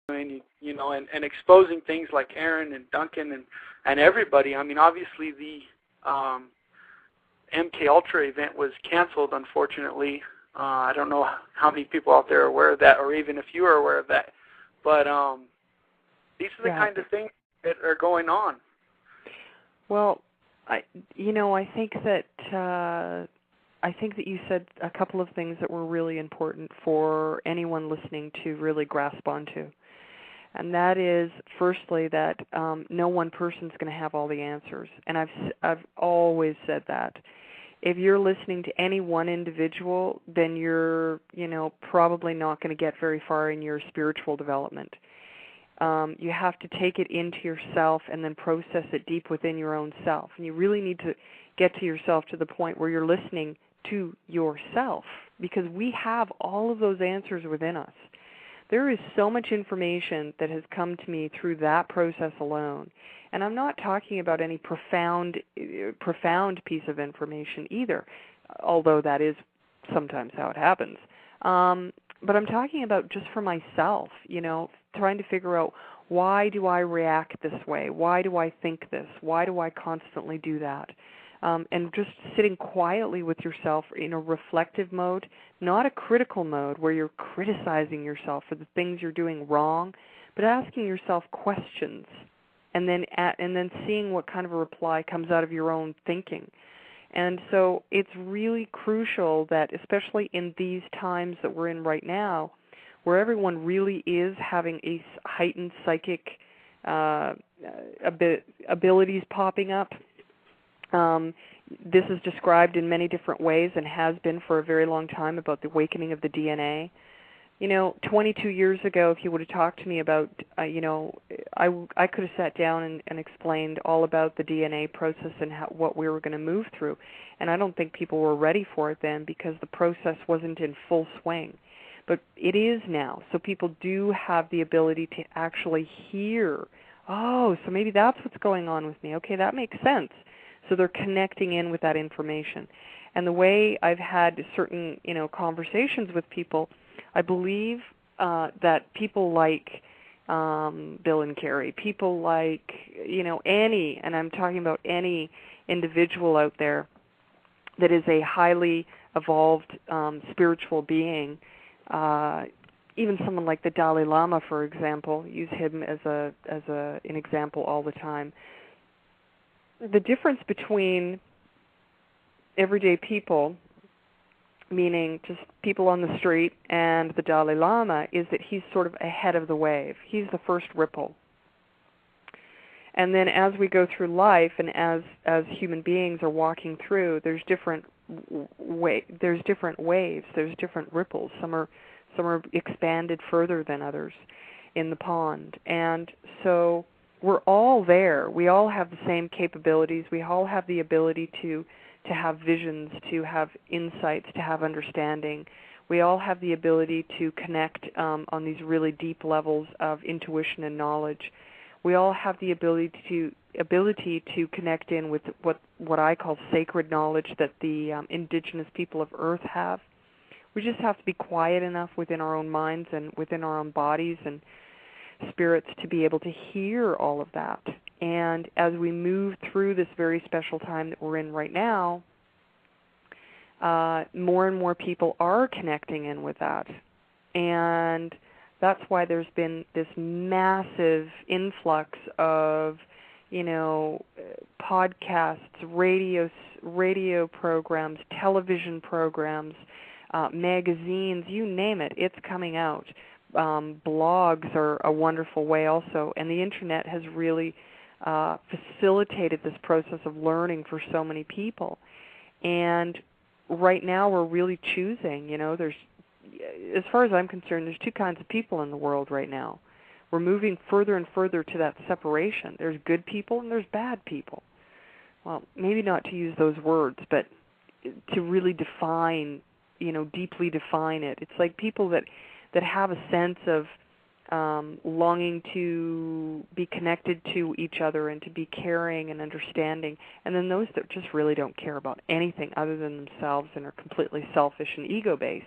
and exposing things like Aaron and Duncan and everybody. I mean, obviously the MK Ultra event was canceled, unfortunately. I don't know how many people out there are aware of that, or even if you are aware of that. But these are the kind of things that are going on. Well, I think that you said a couple of things that were really important for anyone listening to really grasp onto. And that is, firstly, that no one person's going to have all the answers. And I've always said that. If you're listening to any one individual, then you're, probably not going to get very far in your spiritual development. You have to take it into yourself and then process it deep within your own self. And you really need to get to yourself to the point where you're listening to yourself, because we have all of those answers within us. There is so much information that has come to me through that process alone. And I'm not talking about any profound piece of information either, although that is sometimes how it happens. But I'm talking about just for myself, trying to figure out, why do I react this way? Why do I think this? Why do I constantly do that? And just sitting quietly with yourself in a reflective mode, not a critical mode where you're criticizing yourself for the things you're doing wrong, but asking yourself questions and then seeing what kind of a reply comes out of your own thinking. And so it's really crucial that, especially in these times that we're in right now, where everyone really is having a heightened psychic abilities popping up. This is described in many different ways and has been for a very long time about the awakening of the DNA. 22 years ago, if you would have talked to me about, I could have sat down and explained all about the DNA process and what we were going to move through. And I don't think people were ready for it then, because the process wasn't in full swing. But it is now. So people do have the ability to actually hear, oh, so maybe that's what's going on with me. Okay, that makes sense. So they're connecting in with that information. And the way I've had certain, conversations with people, I believe that people like Bill and Carrie, people like, any, and I'm talking about any individual out there that is a highly evolved spiritual being, even someone like the Dalai Lama, for example, use him as an example all the time. The difference between everyday people, meaning just people on the street, and the Dalai Lama is that he's sort of ahead of the wave. He's the first ripple. And then as we go through life and as human beings are walking through, there's different waves, there's different ripples. Some are expanded further than others in the pond. And so we're all there. We all have the same capabilities. We all have the ability to have visions, to have insights, to have understanding. We all have the ability to connect on these really deep levels of intuition and knowledge. We all have the ability to connect in with what I call sacred knowledge that the indigenous people of Earth have. We just have to be quiet enough within our own minds and within our own bodies and spirits to be able to hear all of that. And as we move through this very special time that we're in right now, more and more people are connecting in with that. And that's why there's been this massive influx of, podcasts, radio programs, television programs, magazines, you name it, it's coming out. Blogs are a wonderful way also, and the Internet has really facilitated this process of learning for so many people. And right now we're really choosing, there's, as far as I'm concerned, there's two kinds of people in the world right now. We're moving further and further to that separation. There's good people and there's bad people. Well, maybe not to use those words, but to really define, deeply define it. It's like people that have a sense of longing to be connected to each other and to be caring and understanding, and then those that just really don't care about anything other than themselves and are completely selfish and ego-based.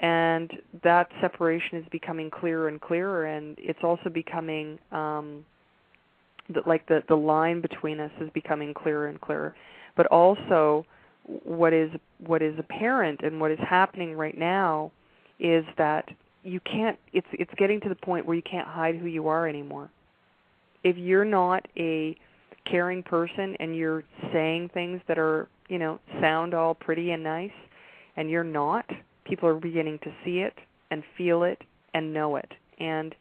And that separation is becoming clearer and clearer, and it's also becoming the line between us is becoming clearer and clearer. But also, what is apparent and what is happening right now is that you can't. It's getting to the point where you can't hide who you are anymore. If you're not a caring person and you're saying things that are, sound all pretty and nice, and you're not, people are beginning to see it and feel it and know it. And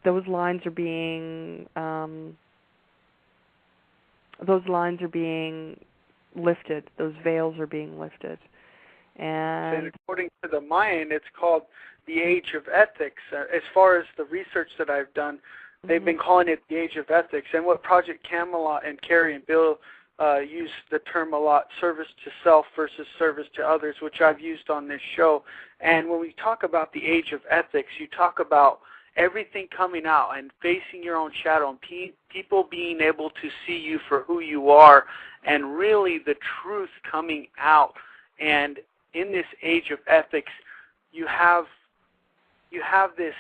those lines are being lifted. Those veils are being lifted. And according to the Mayan, it's called the Age of Ethics. As far as the research that I've done, they've been calling it the Age of Ethics. And what Project Camelot and Carrie and Bill use the term a lot, service to self versus service to others, which I've used on this show. And when we talk about the Age of Ethics, you talk about everything coming out and facing your own shadow and people being able to see you for who you are and really the truth coming out. And in this Age of Ethics, you have this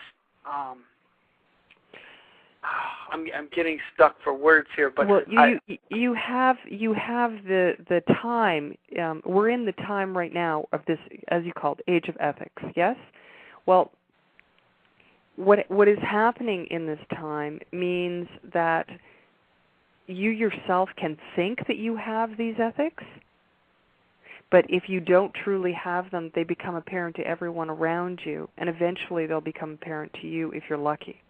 I'm getting stuck for words here, but you have the time. We're in the time right now of this, as you called, Age of Ethics. Yes. Well, what is happening in this time means that you yourself can think that you have these ethics, but if you don't truly have them, they become apparent to everyone around you, and eventually they'll become apparent to you if you're lucky.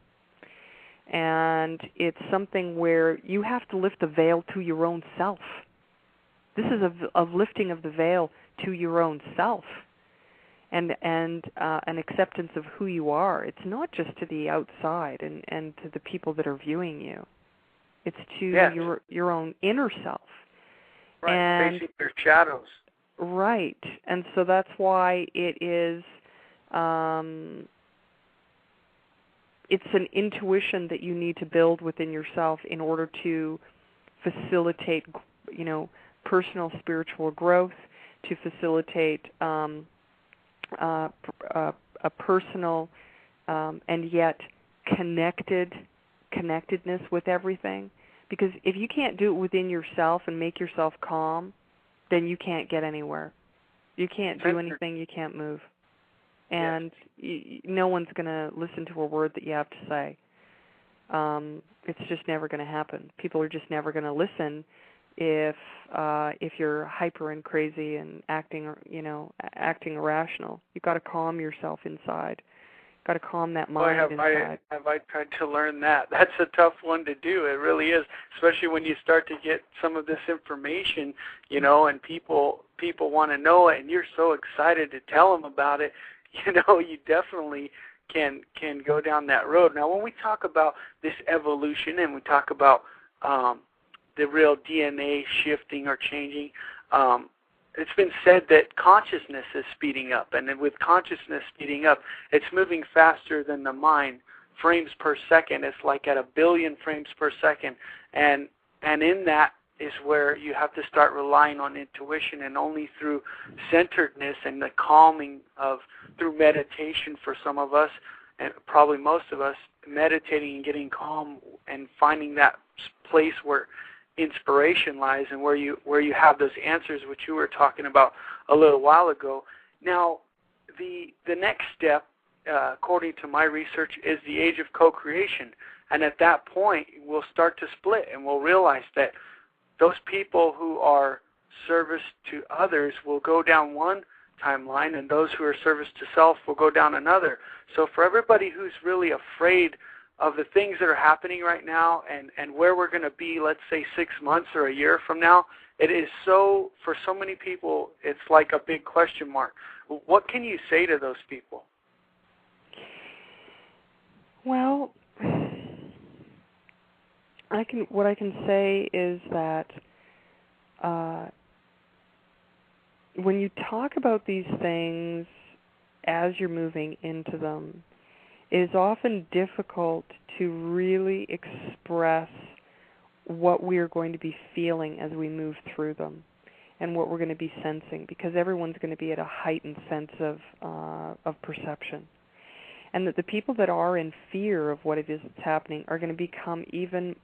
And it's something where you have to lift the veil to your own self. This is a lifting of the veil to your own self, and an acceptance of who you are. It's not just to the outside and to the people that are viewing you. It's to your own inner self. Right, and facing your shadows. Right, and so that's why it is. It's an intuition that you need to build within yourself in order to facilitate, personal spiritual growth, to facilitate a personal and yet connectedness with everything. Because if you can't do it within yourself and make yourself calm, then you can't get anywhere. You can't do anything. You can't move. And no one's going to listen to a word that you have to say. It's just never going to happen. People are just never going to listen if you're hyper and crazy and acting irrational. You've got to calm yourself inside. Got to calm that mind inside. Have I tried to learn that? That's a tough one to do. It really is, especially when you start to get some of this information, and people want to know it, and you're so excited to tell them about it. You definitely can go down that road. Now, when we talk about this evolution and we talk about the real DNA shifting or changing, it's been said that consciousness is speeding up. And then with consciousness speeding up, it's moving faster than the mind, frames per second. It's like at 1 billion frames per second. And in that is where you have to start relying on intuition, and only through centeredness and the calming through meditation for some of us, and probably most of us, meditating and getting calm and finding that place where inspiration lies and where you have those answers, which you were talking about a little while ago. Now, the next step, according to my research, is the age of co-creation. And at that point, we'll start to split, and we'll realize that those people who are service to others will go down one timeline, and those who are service to self will go down another. So for everybody who's really afraid of the things that are happening right now and where we're going to be, let's say 6 months or a year from now, it is so, for so many people, it's like a big question mark. What can you say to those people? Well, what I can say is that when you talk about these things as you're moving into them, it is often difficult to really express what we are going to be feeling as we move through them. and what we're going to be sensing, because everyone's going to be at a heightened sense of perception. And that the people that are in fear of what it is that's happening are going to become even